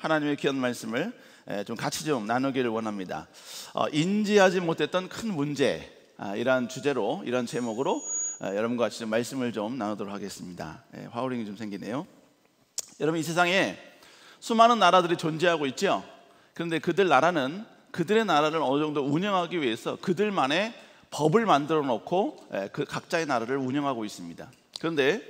하나님의 귀한 말씀을 좀 같이 좀 나누기를 원합니다. 인지하지 못했던 큰 문제, 이러한 주제로, 이런 제목으로 여러분과 같이 좀 말씀을 좀 나누도록 하겠습니다. 화우링이 좀 생기네요. 여러분, 이 세상에 수많은 나라들이 존재하고 있죠. 그런데 그들의 나라를 어느 정도 운영하기 위해서 그들만의 법을 만들어 놓고 그 각자의 나라를 운영하고 있습니다. 그런데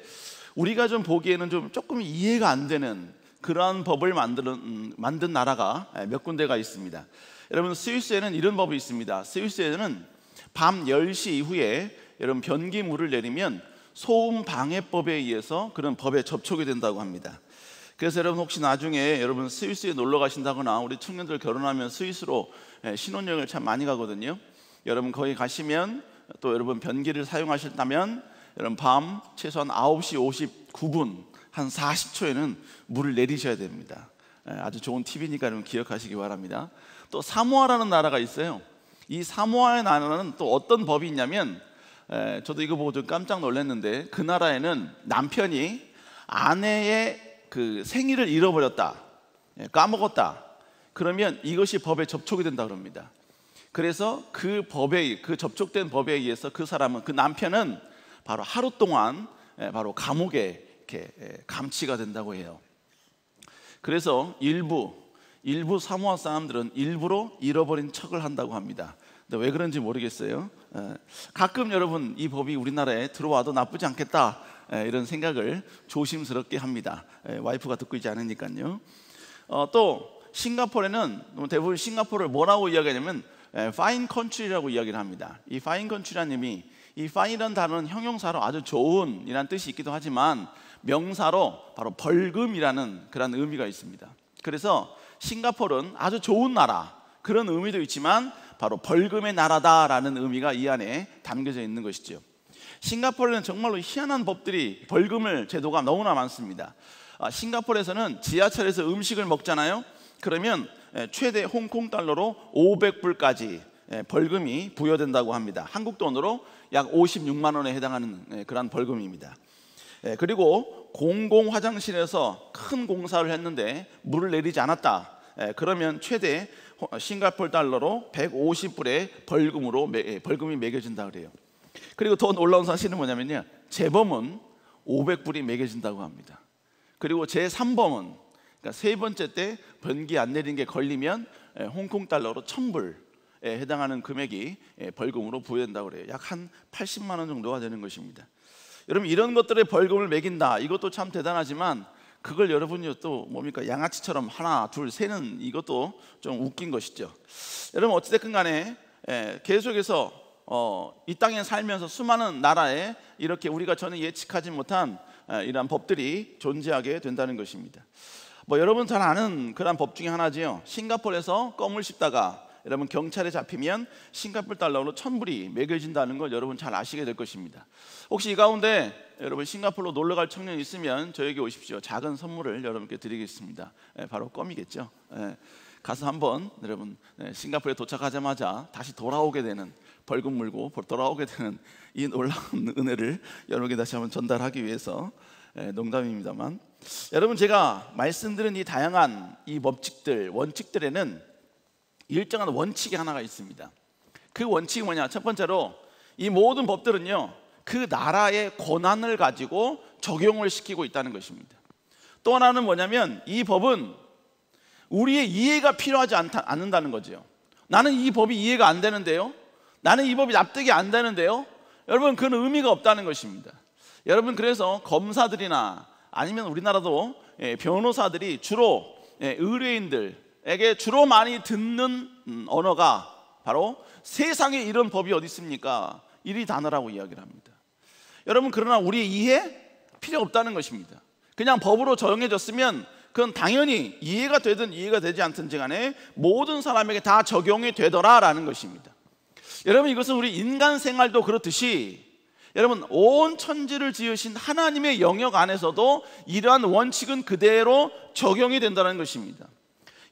우리가 좀 보기에는 좀 조금 이해가 안 되는 그러한 법을 만든 나라가 몇 군데가 있습니다. 여러분, 스위스에는 이런 법이 있습니다. 스위스에는 밤 10시 이후에 여러분 변기물을 내리면 소음 방해법에 의해서 그런 법에 접촉이 된다고 합니다. 그래서 여러분, 혹시 나중에 여러분 스위스에 놀러 가신다거나 우리 청년들 결혼하면 스위스로 신혼여행을 참 많이 가거든요. 여러분 거기 가시면 또 여러분 변기를 사용하셨다면 여러분 밤 최소한 9시 59분 한 40초에는 물을 내리셔야 됩니다. 아주 좋은 팁이니까 여러분 기억하시기 바랍니다. 또 사모아라는 나라가 있어요. 이 사모아의 나라는 또 어떤 법이 있냐면, 저도 이거 보고 좀 깜짝 놀랐는데, 그 나라에는 남편이 아내의 그 생일을 잃어버렸다, 까먹었다, 그러면 이것이 법에 접촉이 된다 그럽니다. 그래서 그 접촉된 법에 의해서 그 남편은 바로 하루 동안 바로 감옥에 이렇게 감치가 된다고 해요. 그래서 일부 사모아 사람들은 일부러 잃어버린 척을 한다고 합니다. 근데 왜 그런지 모르겠어요. 가끔 여러분 이 법이 우리나라에 들어와도 나쁘지 않겠다, 이런 생각을 조심스럽게 합니다. 와이프가 듣고 있지 않으니까요. 또 싱가포르에는 대부분 싱가포르를 뭐라고 이야기하냐면 fine country라고 이야기를 합니다. 이 fine country라는 의미, 이 fine이라는 단어는 형용사로 아주 좋은 이라는 뜻이 있기도 하지만 명사로 바로 벌금이라는 그런 의미가 있습니다. 그래서 싱가포르는 아주 좋은 나라, 그런 의미도 있지만 바로 벌금의 나라다라는 의미가 이 안에 담겨져 있는 것이죠. 싱가포르는 정말로 희한한 법들이, 벌금을 제도가 너무나 많습니다. 싱가포르에서는 지하철에서 음식을 먹잖아요. 그러면 최대 홍콩 달러로 500불까지 벌금이 부여된다고 합니다. 한국 돈으로 약 56만 원에 해당하는 그런 벌금입니다. 그리고 공공 화장실에서 큰 공사를 했는데 물을 내리지 않았다, 그러면 최대 싱가포르 달러로 150불의 벌금이 매겨진다 그래요. 그리고 더 놀라운 사실은 뭐냐면요, 재범은 500불이 매겨진다고 합니다. 그리고 제3범은, 그러니까 세 번째 때 변기 안 내린 게 걸리면 홍콩 달러로 1000불에 해당하는 금액이 벌금으로 부여된다고 그래요. 약 한 80만 원 정도가 되는 것입니다. 여러분, 이런 것들의 벌금을 매긴다, 이것도 참 대단하지만 그걸 여러분이 또 뭡니까, 양아치처럼 하나 둘 세는, 이것도 좀 웃긴 것이죠. 여러분, 어찌됐든 간에 계속해서 이 땅에 살면서 수많은 나라에 이렇게 우리가 전혀 예측하지 못한 이러한 법들이 존재하게 된다는 것입니다. 여러분 잘 아는 그런 법 중에 하나지요. 싱가포르에서 껌을 씹다가 여러분 경찰에 잡히면 싱가포르 달러로 1000불이 매겨진다는 걸 여러분 잘 아시게 될 것입니다. 혹시 이 가운데 여러분 싱가포르로 놀러 갈 청년이 있으면 저에게 오십시오. 작은 선물을 여러분께 드리겠습니다. 바로 껌이겠죠. 가서 한번 여러분 싱가포르에 도착하자마자 다시 돌아오게 되는, 벌금 물고 돌아오게 되는 이 놀라운 은혜를 여러분께 다시 한번 전달하기 위해서, 농담입니다만, 여러분 제가 말씀드린 이 다양한 이 법칙들, 원칙들에는 일정한 원칙이 하나가 있습니다. 그 원칙이 뭐냐? 첫 번째로 이 모든 법들은요, 그 나라의 권한을 가지고 적용을 시키고 있다는 것입니다. 또 하나는 뭐냐면 이 법은 우리의 이해가 필요하지 않는다는 거죠. 나는 이 법이 이해가 안 되는데요, 나는 이 법이 납득이 안 되는데요, 여러분 그건 의미가 없다는 것입니다. 여러분, 그래서 검사들이나 아니면 우리나라도 변호사들이 주로 의뢰인들에게 주로 많이 듣는 언어가 바로 세상에 이런 법이 어디 있습니까? 이 단어라고 이야기를 합니다. 여러분, 그러나 우리의 이해 필요 없다는 것입니다. 그냥 법으로 적용해졌으면 그건 당연히 이해가 되든 이해가 되지 않든지 간에 모든 사람에게 다 적용이 되더라라는 것입니다. 여러분, 이것은 우리 인간 생활도 그렇듯이 여러분 온 천지를 지으신 하나님의 영역 안에서도 이러한 원칙은 그대로 적용이 된다는 것입니다.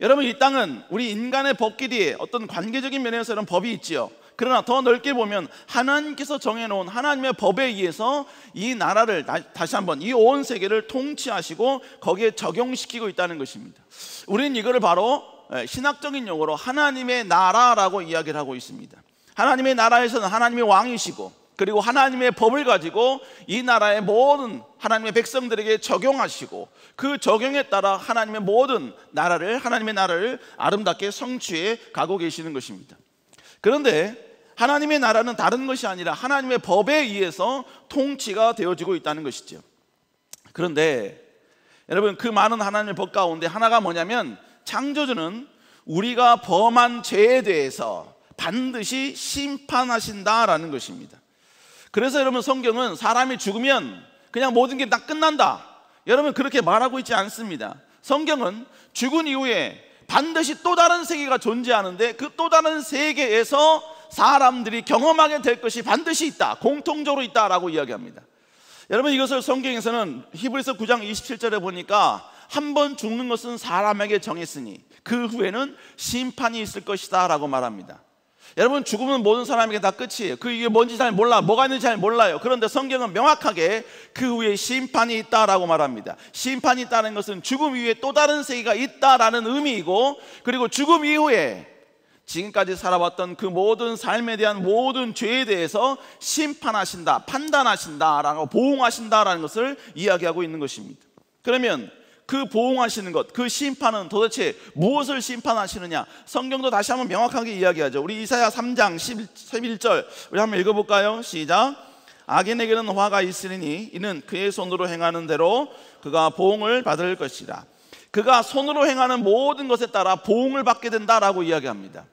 여러분, 이 땅은 우리 인간의 법끼리 어떤 관계적인 면에서 이런 법이 있지요. 그러나 더 넓게 보면 하나님께서 정해놓은 하나님의 법에 의해서 이 나라를 다시 한번 이 온 세계를 통치하시고 거기에 적용시키고 있다는 것입니다. 우리는 이거를 바로 신학적인 용어로 하나님의 나라라고 이야기를 하고 있습니다. 하나님의 나라에서는 하나님의 왕이시고 그리고 하나님의 법을 가지고 이 나라의 모든 하나님의 백성들에게 적용하시고 그 적용에 따라 하나님의 모든 나라를 하나님의 나라를 아름답게 성취해 가고 계시는 것입니다. 그런데 하나님의 나라는 다른 것이 아니라 하나님의 법에 의해서 통치가 되어지고 있다는 것이죠. 그런데 여러분, 그 많은 하나님의 법 가운데 하나가 뭐냐면 창조주는 우리가 범한 죄에 대해서 반드시 심판하신다라는 것입니다. 그래서 여러분, 성경은 사람이 죽으면 그냥 모든 게 다 끝난다, 여러분 그렇게 말하고 있지 않습니다. 성경은 죽은 이후에 반드시 또 다른 세계가 존재하는데 그 또 다른 세계에서 사람들이 경험하게 될 것이 반드시 있다, 공통적으로 있다라고 이야기합니다. 여러분, 이것을 성경에서는 히브리서 9장 27절에 보니까 한 번 죽는 것은 사람에게 정했으니 그 후에는 심판이 있을 것이다 라고 말합니다. 여러분, 죽으면 모든 사람에게 다 끝이에요. 그 이게 뭔지 잘 몰라, 뭐가 있는지 잘 몰라요. 그런데 성경은 명확하게 그 후에 심판이 있다라고 말합니다. 심판이 있다는 것은 죽음 이후에 또 다른 세계가 있다라는 의미이고, 그리고 죽음 이후에 지금까지 살아왔던 그 모든 삶에 대한 모든 죄에 대해서 심판하신다, 판단하신다라고, 보응하신다라는 것을 이야기하고 있는 것입니다. 그러면 그 보응하시는 것, 그 심판은 도대체 무엇을 심판하시느냐? 성경도 다시 한번 명확하게 이야기하죠. 우리 이사야 3장 11절 우리 한번 읽어볼까요? 시작. 악인에게는 화가 있으리니 이는 그의 손으로 행하는 대로 그가 보응을 받을 것이라. 그가 손으로 행하는 모든 것에 따라 보응을 받게 된다라고 이야기합니다.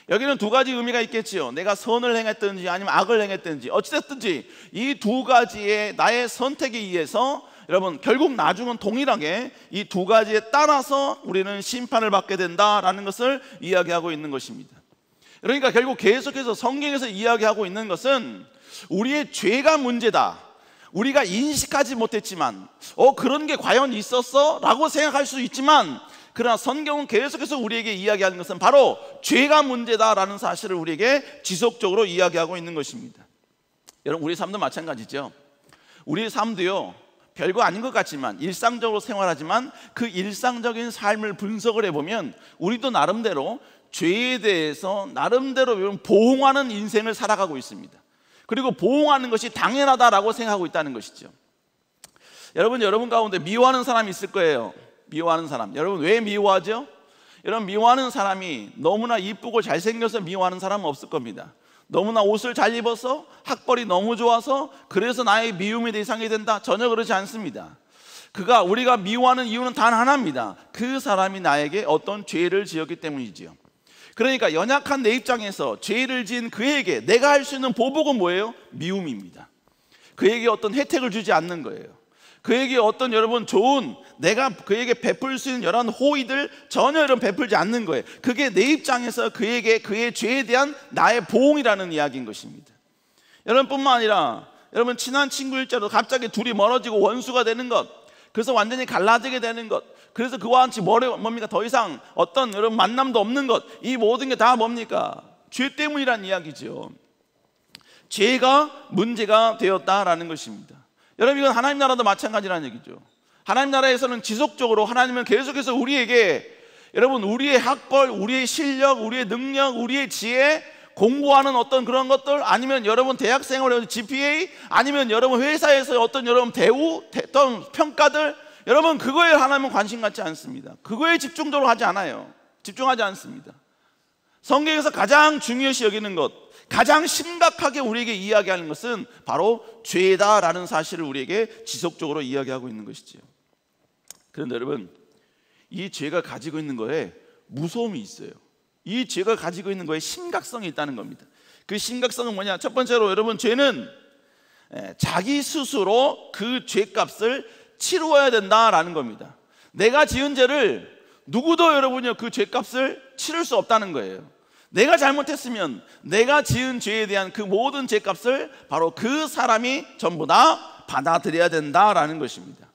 여기는 두 가지 의미가 있겠지요. 내가 선을 행했든지 아니면 악을 행했든지 어찌됐든지 이 두 가지의 나의 선택에 의해서 여러분, 결국 나중은 동일하게 이 두 가지에 따라서 우리는 심판을 받게 된다라는 것을 이야기하고 있는 것입니다. 그러니까 결국 계속해서 성경에서 이야기하고 있는 것은 우리의 죄가 문제다, 우리가 인식하지 못했지만 그런 게 과연 있었어? 라고 생각할 수 있지만, 그러나 성경은 계속해서 우리에게 이야기하는 것은 바로 죄가 문제다라는 사실을 우리에게 지속적으로 이야기하고 있는 것입니다. 여러분, 우리 삶도 마찬가지죠. 우리 삶도요, 별거 아닌 것 같지만 일상적으로 생활하지만 그 일상적인 삶을 분석을 해보면 우리도 나름대로 죄에 대해서 나름대로 보응하는 인생을 살아가고 있습니다. 그리고 보응하는 것이 당연하다라고 생각하고 있다는 것이죠. 여러분 가운데 미워하는 사람이 있을 거예요. 미워하는 사람. 여러분, 왜 미워하죠? 여러분, 미워하는 사람이 너무나 이쁘고 잘생겨서 미워하는 사람은 없을 겁니다. 너무나 옷을 잘 입어서, 학벌이 너무 좋아서 그래서 나의 미움의 대상이 된다, 전혀 그렇지 않습니다. 우리가 미워하는 이유는 단 하나입니다. 그 사람이 나에게 어떤 죄를 지었기 때문이지요. 그러니까 연약한 내 입장에서 죄를 지은 그에게 내가 할 수 있는 보복은 뭐예요? 미움입니다. 그에게 어떤 혜택을 주지 않는 거예요. 그에게 어떤 여러분 좋은, 내가 그에게 베풀 수 있는 여러 호의들 전혀 베풀지 않는 거예요. 그게 내 입장에서 그에게 그의 죄에 대한 나의 보응이라는 이야기인 것입니다. 여러분뿐만 아니라 여러분 친한 친구일지라도 갑자기 둘이 멀어지고 원수가 되는 것, 그래서 완전히 갈라지게 되는 것, 그래서 그와 같이 뭡니까? 더 이상 어떤 여러분 만남도 없는 것, 이 모든 게 다 뭡니까? 죄 때문이란 이야기죠. 죄가 문제가 되었다라는 것입니다. 여러분, 이건 하나님 나라도 마찬가지라는 얘기죠. 하나님 나라에서는 지속적으로 하나님은 계속해서 우리에게 여러분 우리의 학벌, 우리의 실력, 우리의 능력, 우리의 지혜, 공부하는 어떤 그런 것들, 아니면 여러분 대학생활의 GPA, 아니면 여러분 회사에서 어떤 여러분 대우, 어떤 평가들, 여러분 그거에 하나님은 관심 갖지 않습니다. 그거에 집중적으로 하지 않아요. 집중하지 않습니다. 성경에서 가장 중요시 여기는 것, 가장 심각하게 우리에게 이야기하는 것은 바로 죄다라는 사실을 우리에게 지속적으로 이야기하고 있는 것이지요. 그런데 여러분, 이 죄가 가지고 있는 거에 무서움이 있어요. 이 죄가 가지고 있는 거에 심각성이 있다는 겁니다. 그 심각성은 뭐냐? 첫 번째로 여러분, 죄는 자기 스스로 그 죄값을 치루어야 된다라는 겁니다. 내가 지은 죄를 누구도 여러분요 그 죄값을 치를 수 없다는 거예요. 내가 잘못했으면 내가 지은 죄에 대한 그 모든 죄값을 바로 그 사람이 전부 다 받아들여야 된다라는 것입니다.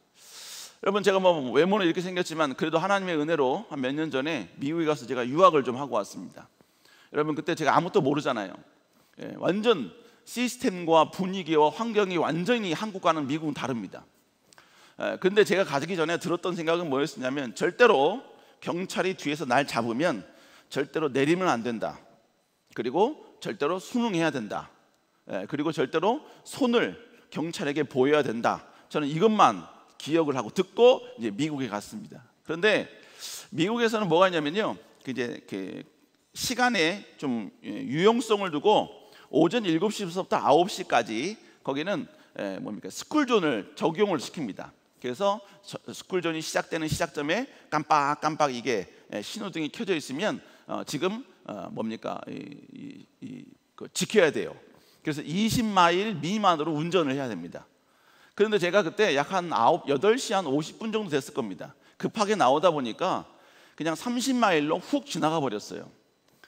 여러분, 제가 외모는 이렇게 생겼지만 그래도 하나님의 은혜로 한 몇 년 전에 미국에 가서 제가 유학을 좀 하고 왔습니다. 여러분, 그때 제가 아무것도 모르잖아요. 완전 시스템과 분위기와 환경이 완전히 한국과는 미국은 다릅니다. 근데 제가 가기 전에 들었던 생각은 뭐였냐면, 절대로 경찰이 뒤에서 날 잡으면 절대로 내리면 안 된다. 그리고 절대로 순응해야 된다. 그리고 절대로 손을 경찰에게 보여야 된다. 저는 이것만 기억을 하고 듣고 이제 미국에 갔습니다. 그런데 미국에서는 뭐가 있냐면요, 이제 시간에 좀 유용성을 두고 오전 7시부터 9시까지 거기는 스쿨존을 적용을 시킵니다. 그래서 스쿨존이 시작되는 시작점에 깜빡깜빡 이게 신호등이 켜져 있으면 지금 지켜야 돼요. 그래서 20마일 미만으로 운전을 해야 됩니다. 그런데 제가 그때 약 한 8시 한 50분 정도 됐을 겁니다. 급하게 나오다 보니까 그냥 30마일로 훅 지나가 버렸어요.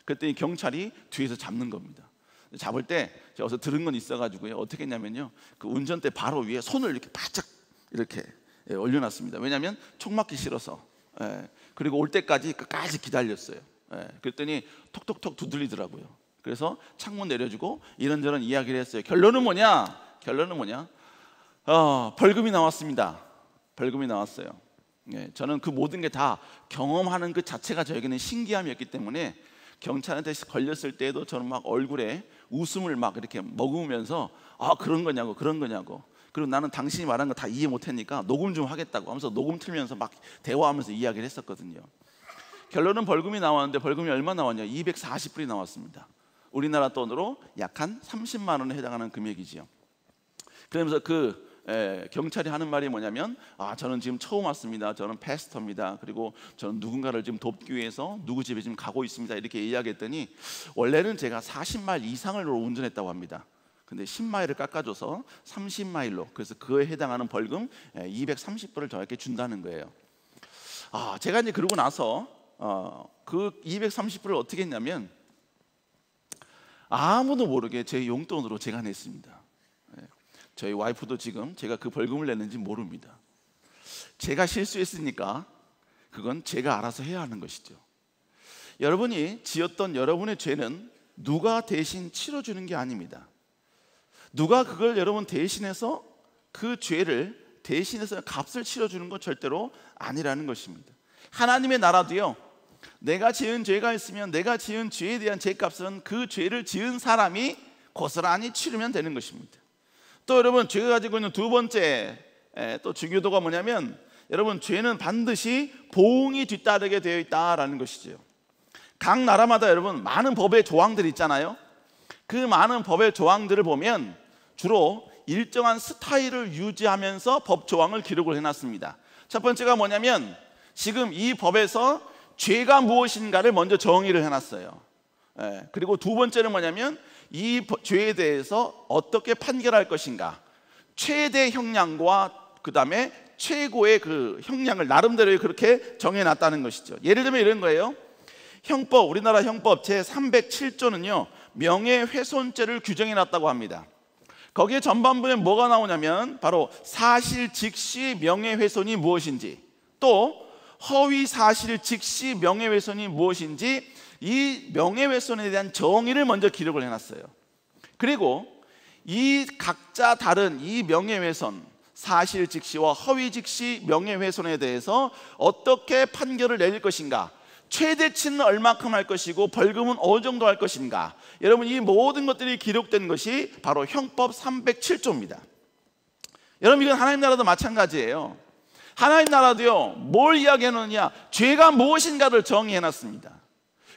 그랬더니 경찰이 뒤에서 잡는 겁니다. 잡을 때 제가 어디서 들은 건 있어가지고요, 어떻게 했냐면요, 그 운전대 바로 위에 손을 이렇게 바짝 이렇게 올려놨습니다. 왜냐하면 총 맞기 싫어서. 그리고 올 때까지 끝까지 기다렸어요. 그랬더니 톡톡톡 두들리더라고요. 그래서 창문 내려주고 이런저런 이야기를 했어요. 결론은 뭐냐? 벌금이 나왔습니다. 벌금이 나왔어요. 저는 그 모든 게 다 경험하는 그 자체가 저에게는 신기함이었기 때문에 경찰한테 걸렸을 때에도 저는 막 얼굴에 웃음을 막 이렇게 머금으면서 그런 거냐고. 그리고 나는 당신이 말한 거 다 이해 못했으니까 녹음 좀 하겠다고 하면서 녹음 틀면서 막 대화하면서 이야기를 했었거든요. 결론은 벌금이 나왔는데, 벌금이 얼마 나왔냐? 240불이 나왔습니다. 우리나라 돈으로 약 한 30만 원에 해당하는 금액이지요. 그러면서 경찰이 하는 말이 뭐냐면, 저는 지금 처음 왔습니다. 저는 패스터입니다. 그리고 저는 누군가를 지금 돕기 위해서 누구 집에 지금 가고 있습니다. 이렇게 이야기했더니, 원래는 제가 40마일 이상을 운전했다고 합니다. 근데 10마일을 깎아줘서 30마일로, 그래서 그에 해당하는 벌금 230불을 저에게 준다는 거예요. 제가 이제 그러고 나서 그 230불을 어떻게 했냐면, 아무도 모르게 제 용돈으로 제가 냈습니다. 저희 와이프도 지금 제가 그 벌금을 냈는지 모릅니다. 제가 실수했으니까 그건 제가 알아서 해야 하는 것이죠. 여러분이 지었던 여러분의 죄는 누가 대신 치러주는 게 아닙니다. 누가 그걸 여러분 대신해서 그 죄를 대신해서 값을 치러주는 건 절대로 아니라는 것입니다. 하나님의 나라도요, 내가 지은 죄가 있으면 내가 지은 죄에 대한 죄값은 그 죄를 지은 사람이 고스란히 치르면 되는 것입니다. 또 여러분, 죄가 가지고 있는 두 번째 또 중요도가 뭐냐면, 여러분, 죄는 반드시 보응이 뒤따르게 되어 있다라는 것이죠. 각 나라마다 여러분 많은 법의 조항들이 있잖아요. 그 많은 법의 조항들을 보면 주로 일정한 스타일을 유지하면서 법 조항을 기록을 해놨습니다. 첫 번째가 뭐냐면, 지금 이 법에서 죄가 무엇인가를 먼저 정의를 해놨어요. 그리고 두 번째는 뭐냐면, 이 죄에 대해서 어떻게 판결할 것인가, 최대 형량과 그 다음에 최고의 그 형량을 나름대로 그렇게 정해놨다는 것이죠. 예를 들면 이런 거예요. 형법, 우리나라 형법 제307조는요 명예훼손죄를 규정해놨다고 합니다. 거기에 전반부에 뭐가 나오냐면, 바로 사실 즉시 명예훼손이 무엇인지, 또 허위 사실 즉시 명예훼손이 무엇인지, 이 명예훼손에 대한 정의를 먼저 기록을 해놨어요. 그리고 이 각자 다른 이 명예훼손, 사실 즉시와 허위 즉시 명예훼손에 대해서 어떻게 판결을 내릴 것인가, 최대치는 얼마큼 할 것이고 벌금은 어느 정도 할 것인가, 여러분 이 모든 것들이 기록된 것이 바로 형법 307조입니다. 여러분, 이건 하나님 나라도 마찬가지예요. 하나님 나라도요, 뭘 이야기해놓느냐, 죄가 무엇인가를 정의해놨습니다.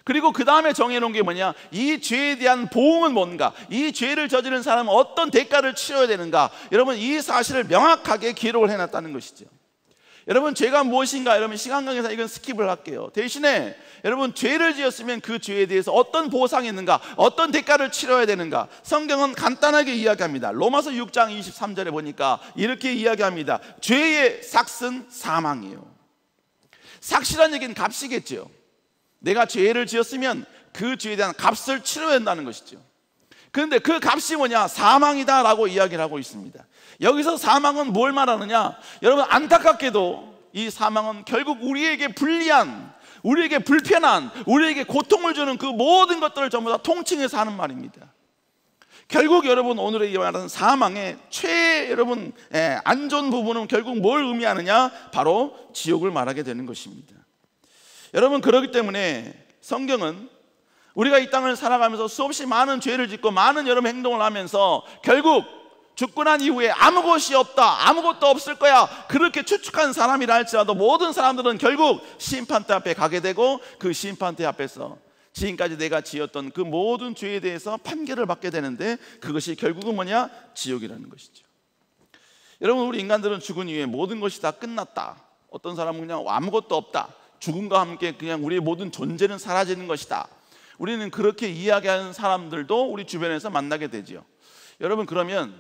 그리고 그 다음에 정해놓은 게 뭐냐, 이 죄에 대한 보응은 뭔가, 이 죄를 저지른 사람은 어떤 대가를 치러야 되는가, 여러분 이 사실을 명확하게 기록을 해놨다는 것이죠. 여러분, 죄가 무엇인가, 여러분 시간 관계상 이건 스킵을 할게요. 대신에 여러분, 죄를 지었으면 그 죄에 대해서 어떤 보상이 있는가, 어떤 대가를 치러야 되는가, 성경은 간단하게 이야기합니다. 로마서 6장 23절에 보니까 이렇게 이야기합니다. 죄의 삭은 사망이에요. 삭이라는 얘기는 값이겠죠. 내가 죄를 지었으면 그 죄에 대한 값을 치러야 된다는 것이죠. 그런데 그 값이 뭐냐, 사망이다 라고 이야기를 하고 있습니다. 여기서 사망은 뭘 말하느냐, 여러분 안타깝게도 이 사망은 결국 우리에게 불리한, 우리에게 불편한, 우리에게 고통을 주는 그 모든 것들을 전부 다 통칭해서 하는 말입니다. 결국 여러분 오늘의 이 말하는 사망의 여러분 안 좋은 부분은 결국 뭘 의미하느냐? 바로 지옥을 말하게 되는 것입니다. 여러분, 그렇기 때문에 성경은 우리가 이 땅을 살아가면서 수없이 많은 죄를 짓고 많은 여러분 행동을 하면서 결국 죽고 난 이후에 아무것이 없다, 아무것도 없을 거야, 그렇게 추측한 사람이라 할지라도 모든 사람들은 결국 심판대 앞에 가게 되고 그 심판대 앞에서 지금까지 내가 지었던 그 모든 죄에 대해서 판결을 받게 되는데, 그것이 결국은 뭐냐? 지옥이라는 것이죠. 여러분, 우리 인간들은 죽은 이후에 모든 것이 다 끝났다, 어떤 사람은 그냥 아무것도 없다, 죽음과 함께 그냥 우리의 모든 존재는 사라지는 것이다, 우리는 그렇게 이야기하는 사람들도 우리 주변에서 만나게 되죠. 여러분, 그러면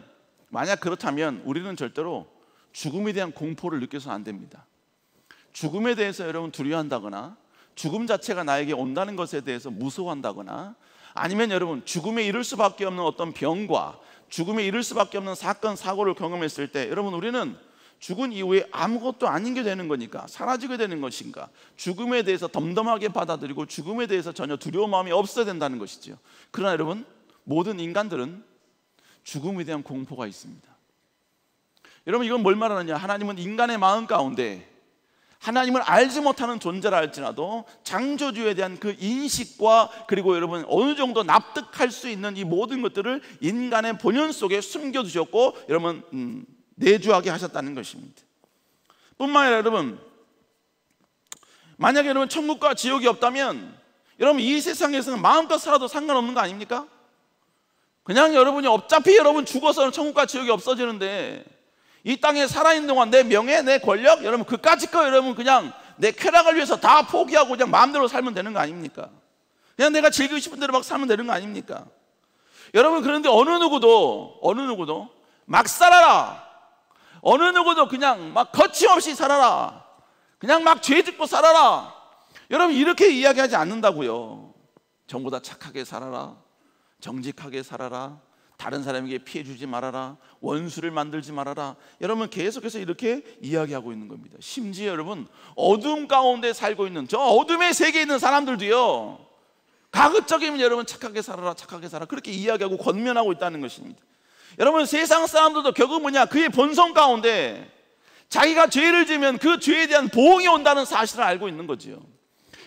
만약 그렇다면 우리는 절대로 죽음에 대한 공포를 느껴서는 안 됩니다. 죽음에 대해서 여러분 두려워한다거나 죽음 자체가 나에게 온다는 것에 대해서 무서워한다거나, 아니면 여러분 죽음에 이를 수밖에 없는 어떤 병과 죽음에 이를 수밖에 없는 사건 사고를 경험했을 때, 여러분 우리는 죽은 이후에 아무것도 아닌 게 되는 거니까, 사라지게 되는 것인가, 죽음에 대해서 덤덤하게 받아들이고 죽음에 대해서 전혀 두려운 마음이 없어야 된다는 것이죠. 그러나 여러분, 모든 인간들은 죽음에 대한 공포가 있습니다. 여러분, 이건 뭘 말하느냐? 하나님은 인간의 마음 가운데 하나님을 알지 못하는 존재라 할지라도 창조주에 대한 그 인식과, 그리고 여러분 어느 정도 납득할 수 있는 이 모든 것들을 인간의 본연 속에 숨겨두셨고 여러분 내주하게 하셨다는 것입니다. 뿐만 아니라 여러분, 만약에 여러분 천국과 지옥이 없다면 여러분 이 세상에서는 마음껏 살아도 상관없는 거 아닙니까? 그냥 여러분이 어차피 여러분 죽어서는 천국과 지옥이 없어지는데, 이 땅에 살아있는 동안 내 명예, 내 권력, 여러분 그까짓 거 여러분 그냥 내 쾌락을 위해서 다 포기하고 그냥 마음대로 살면 되는 거 아닙니까? 그냥 내가 즐기고 싶은 대로 막 살면 되는 거 아닙니까? 여러분, 그런데 어느 누구도 막 살아라, 어느 누구도 그냥 막 거침없이 살아라, 그냥 막 죄 짓고 살아라, 여러분 이렇게 이야기하지 않는다고요. 전부 다 착하게 살아라, 정직하게 살아라, 다른 사람에게 피해 주지 말아라, 원수를 만들지 말아라, 여러분 계속해서 이렇게 이야기하고 있는 겁니다. 심지어 여러분 어둠 가운데 살고 있는 저 어둠의 세계에 있는 사람들도요, 가급적이면 여러분 착하게 살아라, 착하게 살아라, 그렇게 이야기하고 권면하고 있다는 것입니다. 여러분, 세상 사람들도 결국 뭐냐? 그의 본성 가운데 자기가 죄를 지으면 그 죄에 대한 보응이 온다는 사실을 알고 있는 거지요.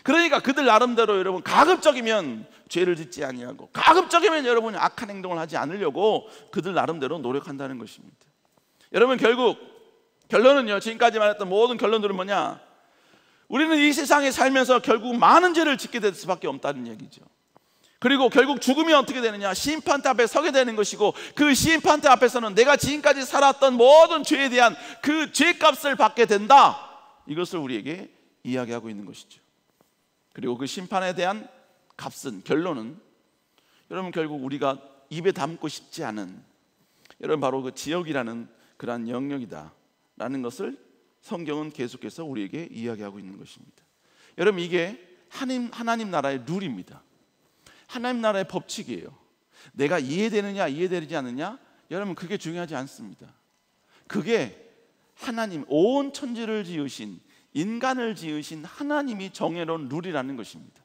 그러니까 그들 나름대로 여러분 가급적이면 죄를 짓지 아니하고, 가급적이면 여러분이 악한 행동을 하지 않으려고 그들 나름대로 노력한다는 것입니다. 여러분, 결국 결론은요, 지금까지 말했던 모든 결론들은 뭐냐? 우리는 이 세상에 살면서 결국 많은 죄를 짓게 될 수밖에 없다는 얘기죠. 그리고 결국 죽음이 어떻게 되느냐? 심판대 앞에 서게 되는 것이고, 그 심판대 앞에서는 내가 지금까지 살았던 모든 죄에 대한 그 죄값을 받게 된다, 이것을 우리에게 이야기하고 있는 것이죠. 그리고 그 심판에 대한 값은, 결론은 여러분 결국 우리가 입에 담고 싶지 않은, 여러분 바로 그 지옥이라는 그러한 영역이다 라는 것을 성경은 계속해서 우리에게 이야기하고 있는 것입니다. 여러분, 이게 하나님 나라의 룰입니다. 하나님 나라의 법칙이에요. 내가 이해되느냐 이해되지 않느냐, 여러분 그게 중요하지 않습니다. 그게 하나님, 온 천지를 지으신, 인간을 지으신 하나님이 정해놓은 룰이라는 것입니다.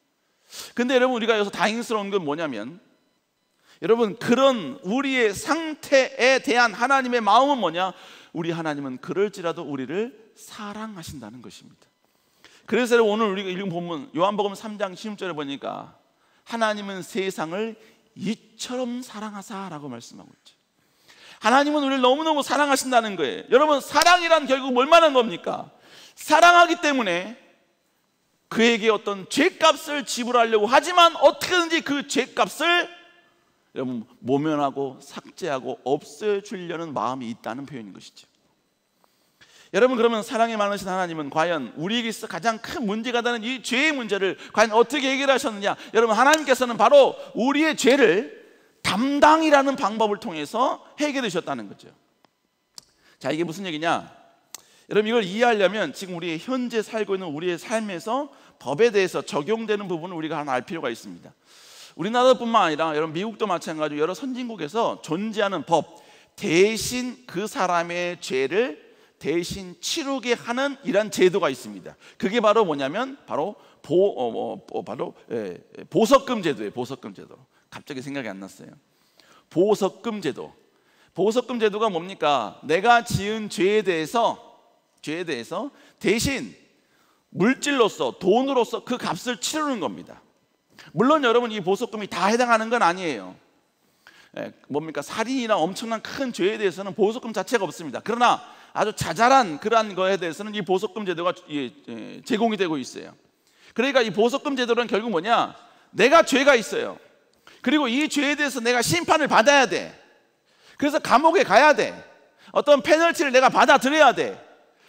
근데 여러분, 우리가 여기서 다행스러운 건 뭐냐면, 여러분 그런 우리의 상태에 대한 하나님의 마음은 뭐냐? 우리 하나님은 그럴지라도 우리를 사랑하신다는 것입니다. 그래서 오늘 우리가 읽은 본문 요한복음 3장 16절에 보니까 하나님은 세상을 이처럼 사랑하사라고 말씀하고 있죠. 하나님은 우리를 너무너무 사랑하신다는 거예요. 여러분, 사랑이란 결국 뭘 말하는 겁니까? 사랑하기 때문에 그에게 어떤 죄값을 지불하려고 하지만 어떻게든지 그 죄값을 여러분 모면하고 삭제하고 없애주려는 마음이 있다는 표현인 것이죠. 여러분, 그러면 사랑이 많으신 하나님은 과연 우리에게 있어 가장 큰 문제가 되는 이 죄의 문제를 과연 어떻게 해결하셨느냐? 여러분, 하나님께서는 바로 우리의 죄를 담당이라는 방법을 통해서 해결해 주셨다는 거죠. 자, 이게 무슨 얘기냐? 여러분, 이걸 이해하려면 지금 우리 현재 살고 있는 우리의 삶에서 법에 대해서 적용되는 부분을 우리가 하나 알 필요가 있습니다. 우리나라뿐만 아니라 여러분 미국도 마찬가지로 여러 선진국에서 존재하는 법, 대신 그 사람의 죄를 대신 치르게 하는 이런 제도가 있습니다. 그게 바로 뭐냐면 바로 보석금 제도예요. 보석금 제도. 갑자기 생각이 안 났어요. 보석금 제도. 보석금 제도가 뭡니까? 내가 지은 죄에 대해서 대신 물질로서, 돈으로서 그 값을 치르는 겁니다. 물론 여러분, 이 보석금이 다 해당하는 건 아니에요. 뭡니까? 살인이나 엄청난 큰 죄에 대해서는 보석금 자체가 없습니다. 그러나 아주 자잘한 그러한 거에 대해서는 이 보석금 제도가 제공이 되고 있어요. 그러니까 이 보석금 제도는 결국 뭐냐? 내가 죄가 있어요. 그리고 이 죄에 대해서 내가 심판을 받아야 돼. 그래서 감옥에 가야 돼. 어떤 페널티를 내가 받아들여야 돼.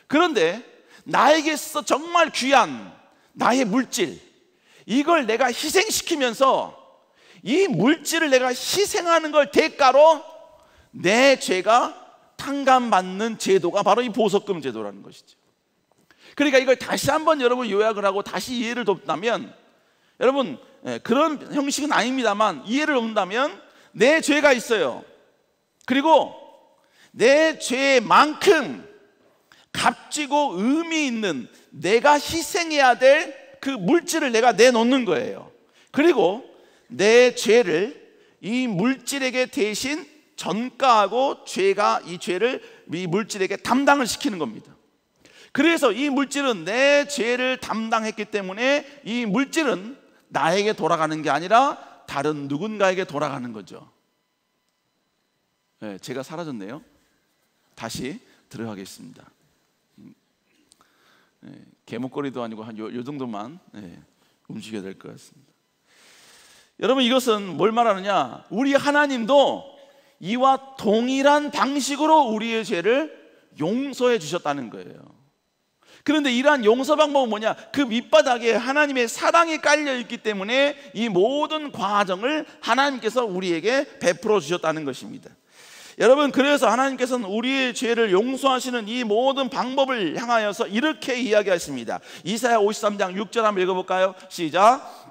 그런데 나에게 있어 정말 귀한 나의 물질, 이걸 내가 희생시키면서 이 물질을 내가 희생하는 걸 대가로 내 죄가 탕감받는 제도가 바로 이 보석금 제도라는 것이죠. 그러니까 이걸 다시 한번 여러분 요약을 하고 다시 이해를 돕다면, 여러분 그런 형식은 아닙니다만 이해를 돕는다면, 내 죄가 있어요. 그리고 내 죄만큼 값지고 의미 있는 내가 희생해야 될 그 물질을 내가 내놓는 거예요. 그리고 내 죄를 이 물질에게 대신 전가하고 이 죄를 이 물질에게 담당을 시키는 겁니다. 그래서 이 물질은 내 죄를 담당했기 때문에 이 물질은 나에게 돌아가는 게 아니라 다른 누군가에게 돌아가는 거죠. 네, 제가 사라졌네요. 다시 들어가겠습니다. 개목걸이도 아니고 한 요 정도만 움직여야 될 것 같습니다. 여러분, 이것은 뭘 말하느냐? 우리 하나님도 이와 동일한 방식으로 우리의 죄를 용서해 주셨다는 거예요. 그런데 이러한 용서 방법은 뭐냐? 그 밑바닥에 하나님의 사랑이 깔려 있기 때문에 이 모든 과정을 하나님께서 우리에게 베풀어 주셨다는 것입니다. 여러분, 그래서 하나님께서는 우리의 죄를 용서하시는 이 모든 방법을 향하여서 이렇게 이야기하십니다. 이사야 53장 6절 한번 읽어볼까요? 시작.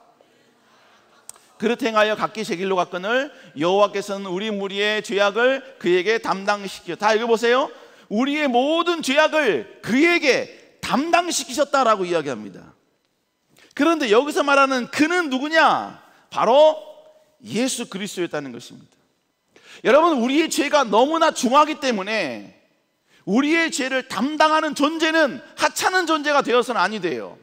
그릇 행하여 각기 제 길로 갔거늘 여호와께서는 우리 무리의 죄악을 그에게 담당시켜. 다 읽어보세요. 우리의 모든 죄악을 그에게 담당시키셨다라고 이야기합니다. 그런데 여기서 말하는 그는 누구냐? 바로 예수 그리스도였다는 것입니다. 여러분, 우리의 죄가 너무나 중하기 때문에 우리의 죄를 담당하는 존재는 하찮은 존재가 되어서는 아니 돼요.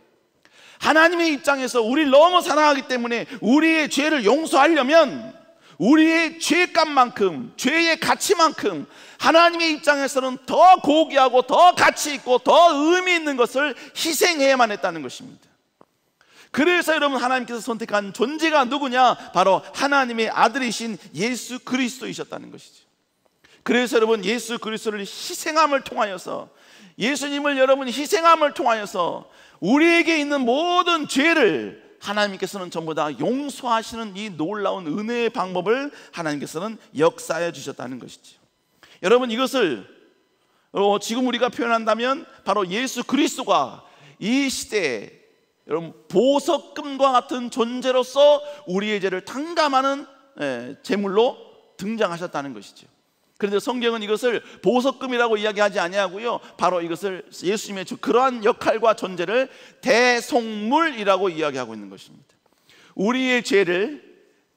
하나님의 입장에서 우리를 너무 사랑하기 때문에 우리의 죄를 용서하려면 우리의 죄값만큼, 죄의 가치만큼 하나님의 입장에서는 더 고귀하고 더 가치 있고 더 의미 있는 것을 희생해야만 했다는 것입니다. 그래서 여러분, 하나님께서 선택한 존재가 누구냐? 바로 하나님의 아들이신 예수 그리스도이셨다는 것이죠. 그래서 여러분, 예수 그리스도를 희생함을 통하여서, 예수님을 여러분 희생함을 통하여서 우리에게 있는 모든 죄를 하나님께서는 전부 다 용서하시는 이 놀라운 은혜의 방법을 하나님께서는 역사해 주셨다는 것이죠. 여러분, 이것을 지금 우리가 표현한다면 바로 예수 그리스도가 이 시대에 여러분 보석금과 같은 존재로서 우리의 죄를 탕감하는 제물로 등장하셨다는 것이죠. 그런데 성경은 이것을 보석금이라고 이야기하지 아니하고요, 바로 이것을 예수님의 그러한 역할과 존재를 대속물이라고 이야기하고 있는 것입니다. 우리의 죄를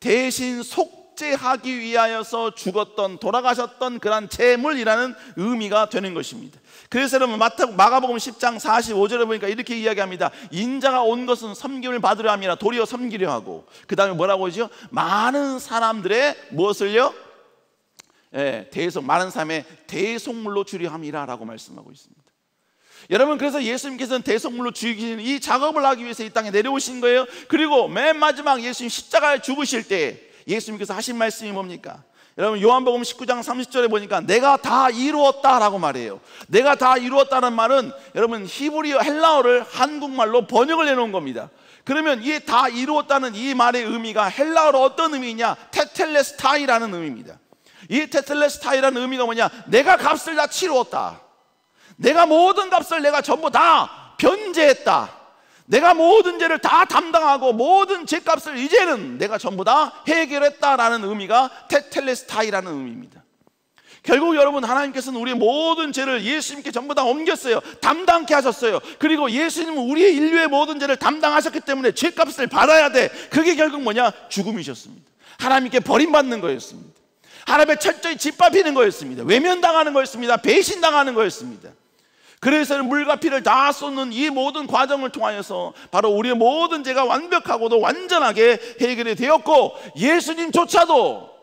대신 속죄하기 위하여서 죽었던, 돌아가셨던 그러한 제물이라는 의미가 되는 것입니다. 그래서 여러분, 마가복음 10장 45절에 보니까 이렇게 이야기합니다. 인자가 온 것은 섬김을 받으려 함이라 도리어 섬기려 하고, 그 다음에 뭐라고 하죠? 많은 사람들의 무엇을요? 많은 사람의 대속물로 주려 함이라 라고 말씀하고 있습니다. 여러분, 그래서 예수님께서는 대속물로 죽이시는 이 작업을 하기 위해서 이 땅에 내려오신 거예요. 그리고 맨 마지막 예수님 십자가에 죽으실 때 예수님께서 하신 말씀이 뭡니까? 여러분, 요한복음 19장 30절에 보니까 내가 다 이루었다라고 말해요. 내가 다 이루었다는 말은 여러분 히브리어, 헬라어를 한국말로 번역을 해놓은 겁니다. 그러면 이 다 이루었다는 이 말의 의미가 헬라어로 어떤 의미냐? 테텔레스타이라는 의미입니다. 이 테텔레스타이라는 의미가 뭐냐? 내가 값을 다 치루었다. 내가 모든 값을 내가 전부 다 변제했다. 내가 모든 죄를 다 담당하고 모든 죄값을 이제는 내가 전부 다 해결했다라는 의미가 테텔레스타이라는 의미입니다. 결국 여러분, 하나님께서는 우리의 모든 죄를 예수님께 전부 다 옮겼어요. 담당케 하셨어요. 그리고 예수님은 우리의 인류의 모든 죄를 담당하셨기 때문에 죄값을 받아야 돼. 그게 결국 뭐냐? 죽음이셨습니다. 하나님께 버림받는 거였습니다. 하나님의 철저히 짓밟히는 거였습니다. 외면당하는 거였습니다. 배신당하는 거였습니다. 그래서 물과 피를 다 쏟는 이 모든 과정을 통하여서 바로 우리의 모든 죄가 완벽하고도 완전하게 해결이 되었고, 예수님조차도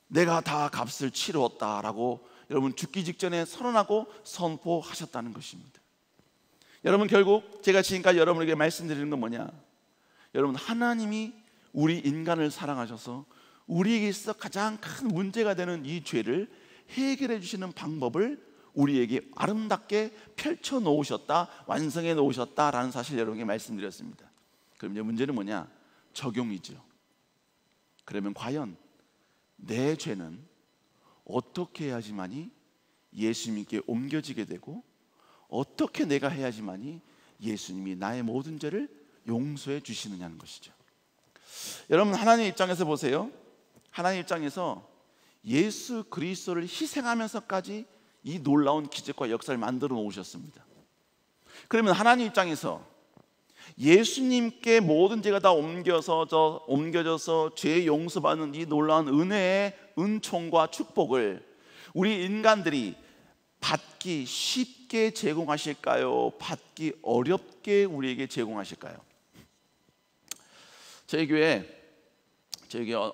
내가 다 값을 치루었다라고 여러분 죽기 직전에 선언하고 선포하셨다는 것입니다. 여러분, 결국 제가 지금까지 여러분에게 말씀드리는 건 뭐냐? 여러분, 하나님이 우리 인간을 사랑하셔서 우리에게 있어 가장 큰 문제가 되는 이 죄를 해결해 주시는 방법을 우리에게 아름답게 펼쳐 놓으셨다, 완성해 놓으셨다라는 사실 여러분에게 말씀드렸습니다. 그럼 이제 문제는 뭐냐? 적용이죠. 그러면 과연 내 죄는 어떻게 해야지만이 예수님께 옮겨지게 되고, 어떻게 내가 해야지만이 예수님이 나의 모든 죄를 용서해 주시느냐는 것이죠. 여러분, 하나님 입장에서 보세요. 하나님 입장에서 예수 그리스도를 희생하면서까지 이 놀라운 기적과 역사를 만들어 놓으셨습니다. 그러면 하나님 입장에서 예수님께 모든 죄가 다 옮겨져서 죄 용서받는 이 놀라운 은혜의 은총과 축복을 우리 인간들이 받기 쉽게 제공하실까요? 받기 어렵게 우리에게 제공하실까요? 저희 교회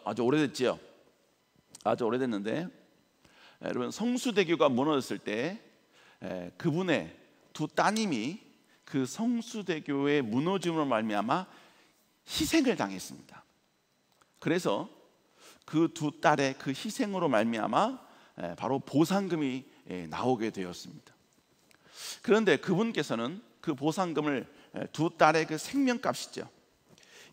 아주 오래됐지요. 아주 오래됐는데, 여러분, 성수대교가 무너졌을 때 그분의 두 따님이 그 성수대교의 무너짐으로 말미암아 희생을 당했습니다. 그래서 그 두 딸의 그 희생으로 말미암아 바로 보상금이 나오게 되었습니다. 그런데 그분께서는 그 보상금을, 두 딸의 그 생명값이죠,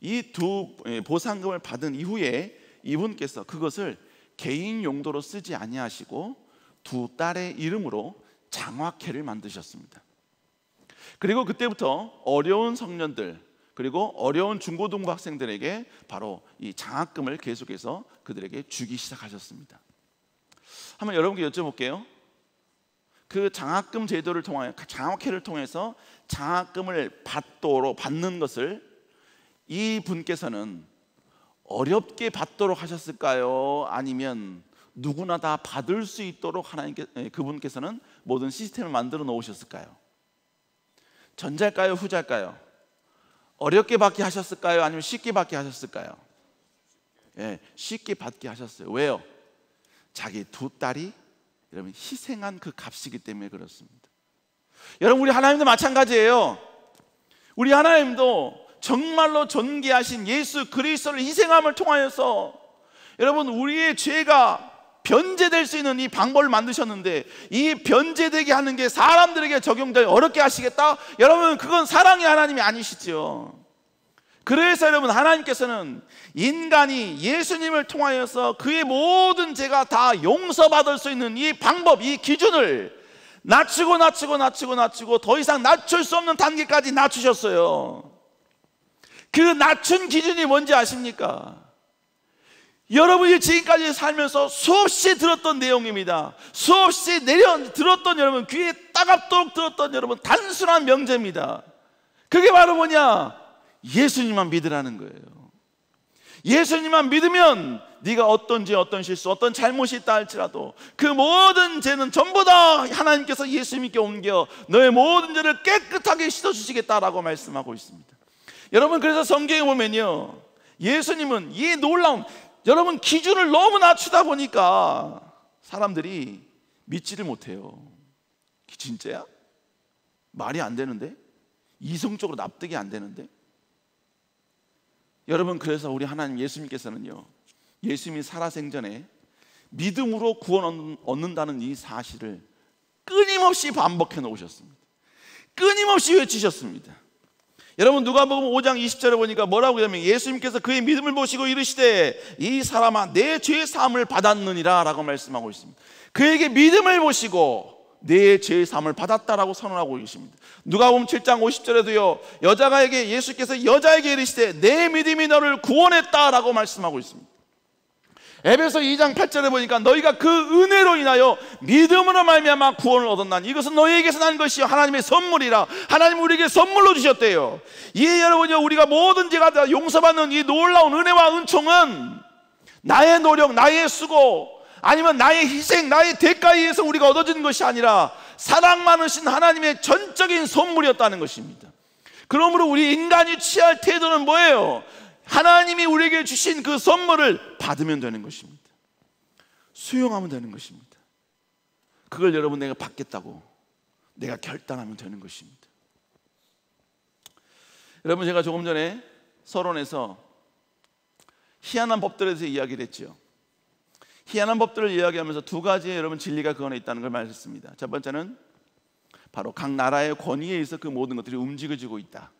이 두 보상금을 받은 이후에 이분께서 그것을 개인 용도로 쓰지 아니하시고 두 딸의 이름으로 장학회를 만드셨습니다. 그리고 그때부터 어려운 청년들, 그리고 어려운 중고등부 학생들에게 바로 이 장학금을 계속해서 그들에게 주기 시작하셨습니다. 한번 여러분께 여쭤볼게요. 그 장학금 제도를 통하여, 장학회를 통해서 장학금을 받는 것을 이 분께서는 어렵게 받도록 하셨을까요? 아니면 누구나 다 받을 수 있도록 그분께서는 모든 시스템을 만들어 놓으셨을까요? 전자일까요? 후자일까요? 어렵게 받게 하셨을까요? 아니면 쉽게 받게 하셨을까요? 쉽게 받게 하셨어요. 왜요? 자기 두 딸이 여러분 희생한 그 값이기 때문에 그렇습니다. 여러분, 우리 하나님도 마찬가지예요. 우리 하나님도 정말로 존귀하신 예수 그리스도를 희생함을 통하여서 여러분 우리의 죄가 변제될 수 있는 이 방법을 만드셨는데, 이 변제되게 하는 게 사람들에게 적용되어 어렵게 하시겠다? 여러분, 그건 사랑의 하나님이 아니시죠. 그래서 여러분, 하나님께서는 인간이 예수님을 통하여서 그의 모든 죄가 다 용서받을 수 있는 이 방법, 이 기준을 낮추고 더 이상 낮출 수 없는 단계까지 낮추셨어요. 그 낮춘 기준이 뭔지 아십니까? 여러분이 지금까지 살면서 수없이 들었던 내용입니다. 수없이 들었던, 여러분 귀에 따갑도록 들었던 여러분 단순한 명제입니다. 그게 바로 뭐냐? 예수님만 믿으라는 거예요. 예수님만 믿으면 네가 어떤 죄, 어떤 실수, 어떤 잘못이 있다 할지라도 그 모든 죄는 전부 다 하나님께서 예수님께 옮겨 너의 모든 죄를 깨끗하게 씻어주시겠다라고 말씀하고 있습니다. 여러분, 그래서 성경에 보면요, 예수님은 이 놀라운, 여러분 기준을 너무 낮추다 보니까 사람들이 믿지를 못해요. 진짜야? 말이 안 되는데? 이성적으로 납득이 안 되는데? 여러분, 그래서 우리 하나님 예수님께서는요, 예수님이 살아생전에 믿음으로 구원 얻는다는 이 사실을 끊임없이 반복해 놓으셨습니다. 끊임없이 외치셨습니다. 여러분, 누가복음 5장 20절에 보니까 뭐라고 하냐면, 예수님께서 그의 믿음을 보시고 이르시되 이 사람아 내 죄 사함을 받았느니라 라고 말씀하고 있습니다. 그에게 믿음을 보시고 내 죄 사함을 받았다라고 선언하고 계십니다. 누가복음 7장 50절에도요, 여자가에게 예수께서 여자에게 이르시되 내 믿음이 너를 구원했다라고 말씀하고 있습니다. 에베소 2장 8절에 보니까 너희가 그 은혜로 인하여 믿음으로 말미암아 구원을 얻었나니 이것은 너희에게서 난 것이요 하나님의 선물이라. 하나님 우리에게 선물로 주셨대요. 이 여러분요, 우리가 모든 죄가 다 용서받는 이 놀라운 은혜와 은총은 나의 노력, 나의 수고, 아니면 나의 희생, 나의 대가에 의해서 우리가 얻어진 것이 아니라 사랑 많으신 하나님의 전적인 선물이었다는 것입니다. 그러므로 우리 인간이 취할 태도는 뭐예요? 하나님이 우리에게 주신 그 선물을 받으면 되는 것입니다. 수용하면 되는 것입니다. 그걸 여러분 내가 받겠다고 내가 결단하면 되는 것입니다. 여러분, 제가 조금 전에 서론에서 희한한 법들에 대해서 이야기를 했죠. 희한한 법들을 이야기하면서 두 가지의 여러분 진리가 그 안에 있다는 걸 말했습니다. 첫 번째는 바로 각 나라의 권위에 의해서 그 모든 것들이 움직여지고 있다.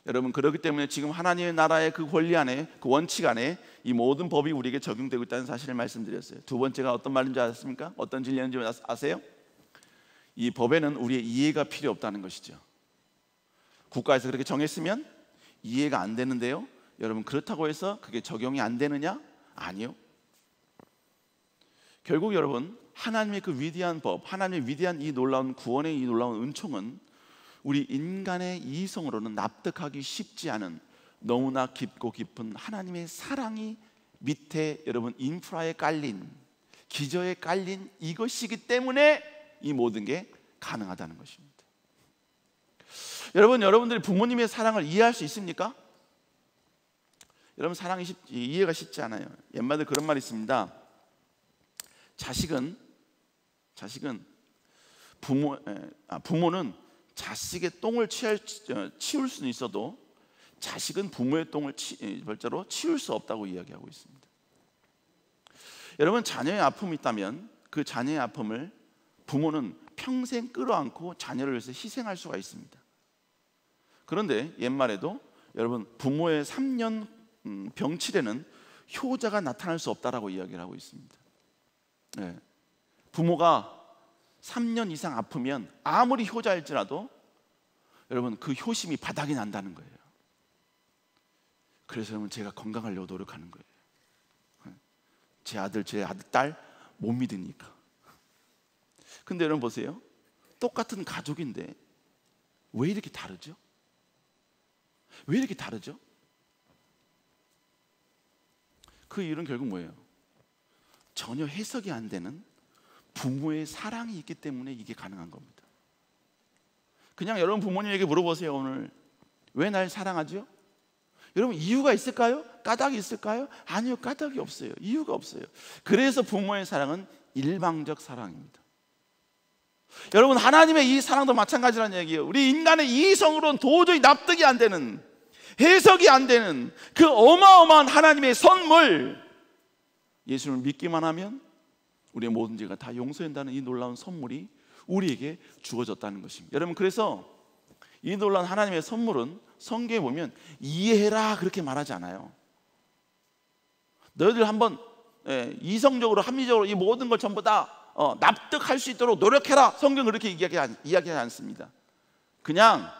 여러분, 그렇기 때문에 지금 하나님의 나라의 그 권리 안에, 그 원칙 안에 이 모든 법이 우리에게 적용되고 있다는 사실을 말씀드렸어요. 두 번째가 어떤 말인지 아십니까? 어떤 진리인지 아세요? 이 법에는 우리의 이해가 필요 없다는 것이죠. 국가에서 그렇게 정했으면 이해가 안 되는데요, 여러분, 그렇다고 해서 그게 적용이 안 되느냐? 아니요. 결국 여러분, 하나님의 그 위대한 법, 하나님의 위대한 이 놀라운 구원의 이 놀라운 은총은 우리 인간의 이성으로는 납득하기 쉽지 않은 너무나 깊고 깊은 하나님의 사랑이 밑에 여러분 인프라에 깔린, 기저에 깔린 이것이기 때문에 이 모든 게 가능하다는 것입니다. 여러분, 여러분들이 부모님의 사랑을 이해할 수 있습니까? 여러분, 사랑이 이해가 쉽지 않아요. 옛말에 그런 말이 있습니다. 부모는 자식의 똥을 치울 수는 있어도 자식은 부모의 똥을 별자로 치울 수 없다고 이야기하고 있습니다. 여러분, 자녀의 아픔이 있다면 그 자녀의 아픔을 부모는 평생 끌어안고 자녀를 위해서 희생할 수가 있습니다. 그런데 옛말에도 여러분, 부모의 3년 병치레는 효자가 나타날 수 없다라고 이야기를 하고 있습니다. 네. 부모가 3년 이상 아프면 아무리 효자일지라도 여러분, 그 효심이 바닥이 난다는 거예요. 그래서 여러분, 제가 건강하려고 노력하는 거예요. 제 아들, 딸 못 믿으니까. 근데 여러분 보세요. 똑같은 가족인데 왜 이렇게 다르죠? 왜 이렇게 다르죠? 그 이유는 결국 뭐예요? 전혀 해석이 안 되는 부모의 사랑이 있기 때문에 이게 가능한 겁니다. 그냥 여러분 부모님에게 물어보세요. 오늘 왜 날 사랑하죠? 여러분, 이유가 있을까요? 까닭이 있을까요? 아니요, 까닭이 없어요. 이유가 없어요. 그래서 부모의 사랑은 일방적 사랑입니다. 여러분, 하나님의 이 사랑도 마찬가지라는 얘기예요. 우리 인간의 이성으로는 도저히 납득이 안 되는, 해석이 안 되는 그 어마어마한 하나님의 선물, 예수를 믿기만 하면 우리의 모든 죄가 다 용서된다는 이 놀라운 선물이 우리에게 주어졌다는 것입니다. 여러분, 그래서 이 놀라운 하나님의 선물은 성경에 보면 이해해라 그렇게 말하지 않아요. 너희들 한번 이성적으로, 합리적으로 이 모든 걸 전부 다 납득할 수 있도록 노력해라, 성경은 그렇게 이야기하지 않습니다. 그냥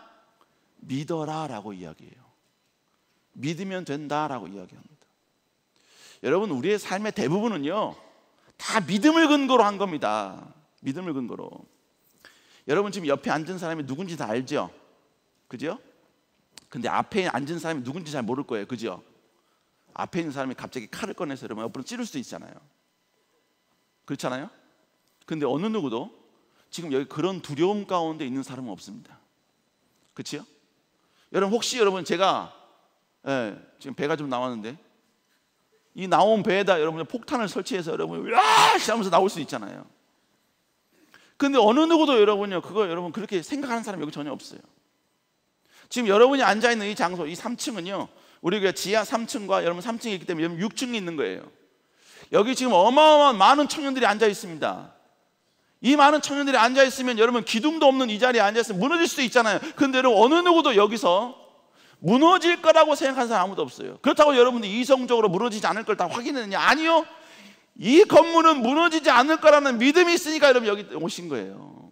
믿어라 라고 이야기해요. 믿으면 된다라고 이야기합니다. 여러분, 우리의 삶의 대부분은요 다 믿음을 근거로 한 겁니다. 믿음을 근거로. 여러분, 지금 옆에 앉은 사람이 누군지 다 알죠? 그죠? 근데 앞에 앉은 사람이 누군지 잘 모를 거예요. 그죠? 앞에 있는 사람이 갑자기 칼을 꺼내서 여러분 옆으로 찌를 수도 있잖아요. 그렇잖아요? 근데 어느 누구도 지금 여기 그런 두려움 가운데 있는 사람은 없습니다. 그렇죠? 여러분, 혹시 여러분 제가 지금 배가 좀 나왔는데 이 나온 배에다 여러분 폭탄을 설치해서 여러분 으아씨 하면서 나올 수 있잖아요. 근데 어느 누구도 여러분요 그거 여러분 그렇게 생각하는 사람이 여기 전혀 없어요. 지금 여러분이 앉아있는 이 장소, 이 3층은요 우리가 지하 3층과 여러분 3층이 있기 때문에 여러분 6층이 있는 거예요. 여기 지금 어마어마한 많은 청년들이 앉아 있습니다. 이 많은 청년들이 앉아 있으면 여러분 기둥도 없는 이 자리에 앉아 있으면 무너질 수도 있잖아요. 근데 여러분 어느 누구도 여기서 무너질 거라고 생각하는 사람 아무도 없어요. 그렇다고 여러분들이 이성적으로 무너지지 않을 걸 다 확인했느냐? 아니요. 이 건물은 무너지지 않을 거라는 믿음이 있으니까 여러분 여기 오신 거예요.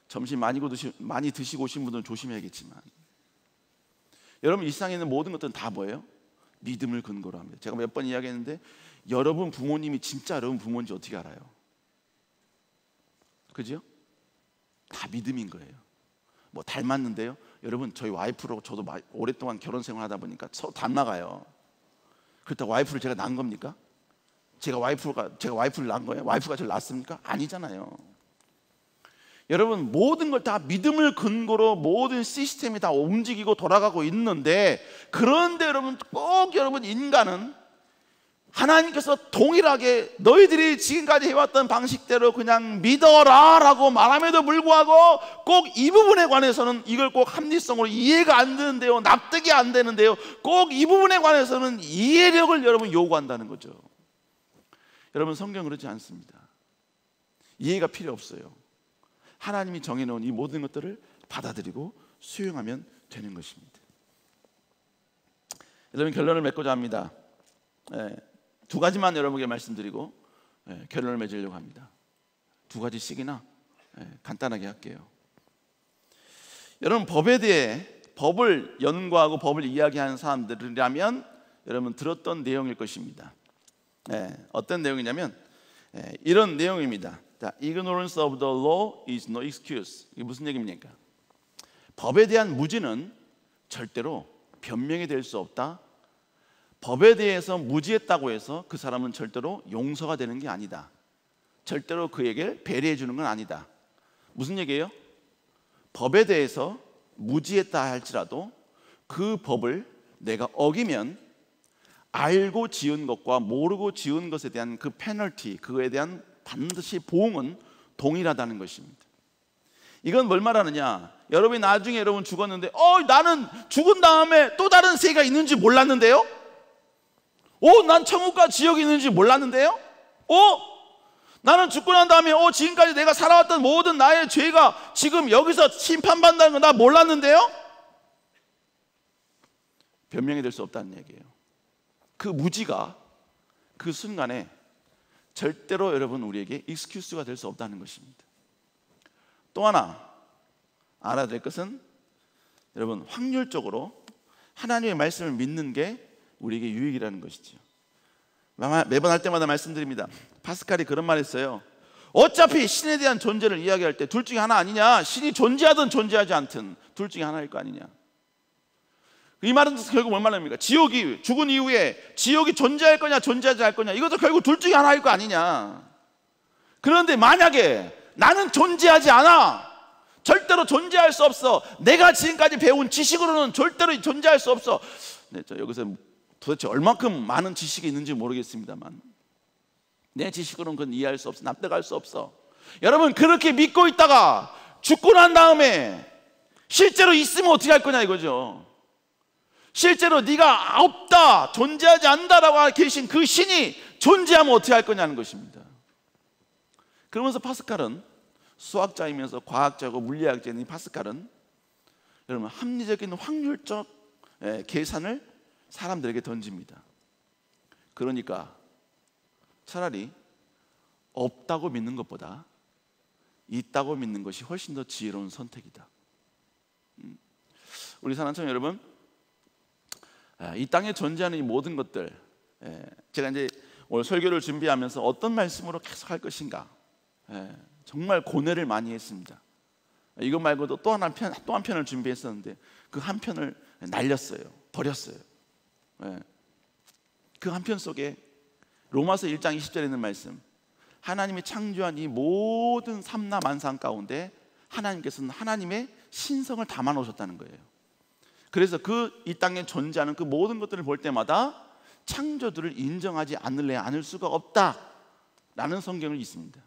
점심 많이 드시고 오신 분들은 조심해야겠지만 여러분, 이 세상에 있는 모든 것들은 다 뭐예요? 믿음을 근거로 합니다. 제가 몇 번 이야기했는데 여러분 부모님이 진짜 여러분 부모인지 어떻게 알아요? 그죠? 다 믿음인 거예요. 뭐 닮았는데요? 여러분, 저희 와이프로 저도 오랫동안 결혼 생활하다 보니까 서로 닮아가요. 그렇다고 와이프를 제가 낳은 겁니까? 제가 와이프를 낳은 거예요? 와이프가 저를 낳았습니까? 아니잖아요. 여러분, 모든 걸 다 믿음을 근거로 모든 시스템이 다 움직이고 돌아가고 있는데, 그런데 여러분, 꼭 여러분, 인간은 하나님께서 동일하게 너희들이 지금까지 해왔던 방식대로 그냥 믿어라 라고 말함에도 불구하고 꼭 이 부분에 관해서는 이걸 꼭 합리성으로 이해가 안 되는데요, 납득이 안 되는데요, 꼭 이 부분에 관해서는 이해력을 여러분 요구한다는 거죠. 여러분, 성경은 그렇지 않습니다. 이해가 필요 없어요. 하나님이 정해놓은 이 모든 것들을 받아들이고 수용하면 되는 것입니다. 여러분, 결론을 맺고자 합니다. 두 가지만 여러분에게 말씀드리고 결론을 맺으려고 합니다. 두 가지씩이나 간단하게 할게요. 여러분, 법에 대해 법을 연구하고 법을 이야기하는 사람들이라면 여러분 들었던 내용일 것입니다. 어떤 내용이냐면 이런 내용입니다. Ignorance of the law is no excuse. 이게 무슨 얘기입니까? 법에 대한 무지는 절대로 변명이 될 수 없다. 법에 대해서 무지했다고 해서 그 사람은 절대로 용서가 되는 게 아니다. 절대로 그에게 배려해 주는 건 아니다. 무슨 얘기예요? 법에 대해서 무지했다 할지라도 그 법을 내가 어기면 알고 지은 것과 모르고 지은 것에 대한 그 페널티, 그거에 대한 반드시 보응은 동일하다는 것입니다. 이건 뭘 말하느냐? 여러분이 나중에 여러분 죽었는데 나는 죽은 다음에 또 다른 세계가 있는지 몰랐는데요? 난 천국과 지옥이 있는지 몰랐는데요? 나는 죽고 난 다음에 지금까지 내가 살아왔던 모든 나의 죄가 지금 여기서 심판받는다는 거 나 몰랐는데요? 변명이 될 수 없다는 얘기예요. 그 무지가 그 순간에 절대로 여러분 우리에게 익스큐스가 될 수 없다는 것입니다. 또 하나 알아야 될 것은 여러분, 확률적으로 하나님의 말씀을 믿는 게 우리에게 유익이라는 것이죠. 매번 할 때마다 말씀드립니다. 파스칼이 그런 말 했어요. 어차피 신에 대한 존재를 이야기할 때 둘 중에 하나 아니냐, 신이 존재하든 존재하지 않든 둘 중에 하나일 거 아니냐. 이 말은 결국 뭘 말합니까? 지옥이 죽은 이후에 지옥이 존재할 거냐 존재하지 않을 거냐, 이것도 결국 둘 중에 하나일 거 아니냐. 그런데 만약에 나는 존재하지 않아, 절대로 존재할 수 없어, 내가 지금까지 배운 지식으로는 절대로 존재할 수 없어. 저 여기서 도대체 얼마큼 많은 지식이 있는지 모르겠습니다만 내 지식으로는 그건 이해할 수 없어, 납득할 수 없어. 여러분, 그렇게 믿고 있다가 죽고 난 다음에 실제로 있으면 어떻게 할 거냐 이거죠. 실제로 네가 없다, 존재하지 않는다라고 계신 그 신이 존재하면 어떻게 할 거냐는 것입니다. 그러면서 파스칼은 수학자이면서 과학자고 물리학자인 이 파스칼은 여러분 합리적인 확률적 계산을 사람들에게 던집니다. 그러니까 차라리 없다고 믿는 것보다 있다고 믿는 것이 훨씬 더 지혜로운 선택이다. 우리 사랑하는 여러분, 이 땅에 존재하는 이 모든 것들, 제가 이제 오늘 설교를 준비하면서 어떤 말씀으로 계속 할 것인가 정말 고뇌를 많이 했습니다. 이것 말고도 또 한 편을 준비했었는데 그 한 편을 날렸어요. 버렸어요. 그 한 편 속에 로마서 1장 20절에 있는 말씀, 하나님이 창조한 이 모든 삼라만상 가운데 하나님께서는 하나님의 신성을 담아 놓으셨다는 거예요. 그래서 이 땅에 존재하는 그 모든 것들을 볼 때마다 창조들을 인정하지 않을 수가 없다라는 성경이 있습니다.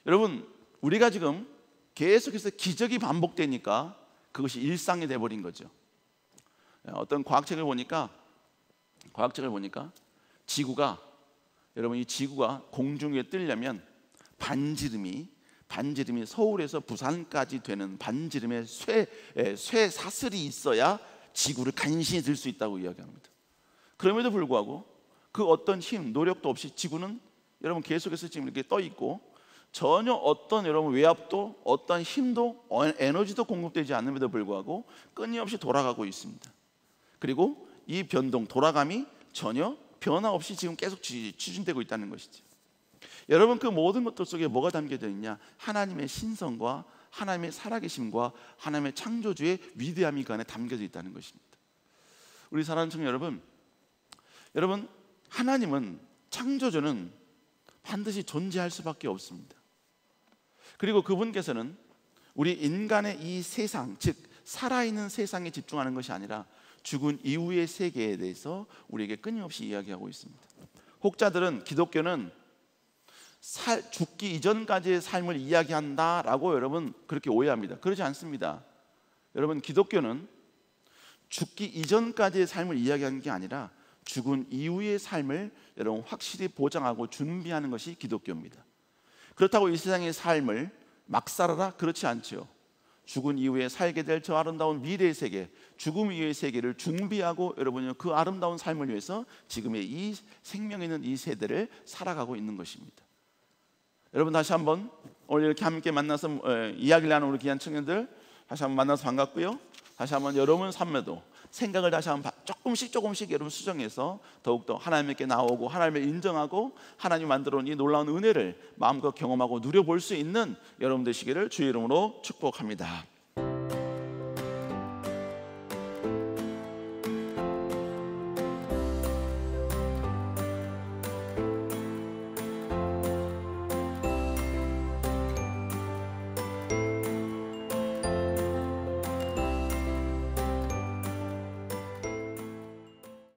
여러분, 우리가 지금 계속해서 기적이 반복되니까 그것이 일상이 돼버린 거죠. 어떤 과학책을 보니까 지구가, 여러분, 이 지구가 공중 위에 뜨려면 반지름이 서울에서 부산까지 되는 반지름의 쇠 사슬이 있어야 지구를 간신히 들 수 있다고 이야기합니다. 그럼에도 불구하고 그 어떤 힘, 노력도 없이 지구는 여러분 계속해서 지금 이렇게 떠 있고 전혀 어떤 여러분 외압도 어떤 힘도 에너지도 공급되지 않음에도 불구하고 끊임없이 돌아가고 있습니다. 그리고 이 변동, 돌아감이 전혀 변화 없이 지금 계속 추진되고 있다는 것이죠. 여러분, 그 모든 것들 속에 뭐가 담겨져 있냐? 하나님의 신성과 하나님의 살아계심과 하나님의 창조주의 위대함이 그 안에 담겨져 있다는 것입니다. 우리 사랑하는 청년 여러분, 여러분, 하나님은, 창조주는 반드시 존재할 수밖에 없습니다. 그리고 그분께서는 우리 인간의 이 세상, 즉 살아있는 세상에 집중하는 것이 아니라 죽은 이후의 세계에 대해서 우리에게 끊임없이 이야기하고 있습니다. 혹자들은, 기독교는 죽기 이전까지의 삶을 이야기한다라고 여러분 그렇게 오해합니다. 그렇지 않습니다. 여러분, 기독교는 죽기 이전까지의 삶을 이야기하는 게 아니라 죽은 이후의 삶을 여러분 확실히 보장하고 준비하는 것이 기독교입니다. 그렇다고 이 세상의 삶을 막 살아라? 그렇지 않죠. 죽은 이후에 살게 될 저 아름다운 미래의 세계, 죽음 이후의 세계를 준비하고 여러분이 그 아름다운 삶을 위해서 지금의 이 생명 있는 이 세대를 살아가고 있는 것입니다. 여러분, 다시 한번 오늘 이렇게 함께 만나서 이야기를 나누는 우리 귀한 청년들 다시 한번 만나서 반갑고요. 다시 한번 여러분 삶에도 생각을 다시 한번 조금씩 여러분 수정해서 더욱더 하나님께 나오고 하나님을 인정하고 하나님이 만들어 놓은 이 놀라운 은혜를 마음껏 경험하고 누려볼 수 있는 여러분 되시기를 주의 이름으로 축복합니다.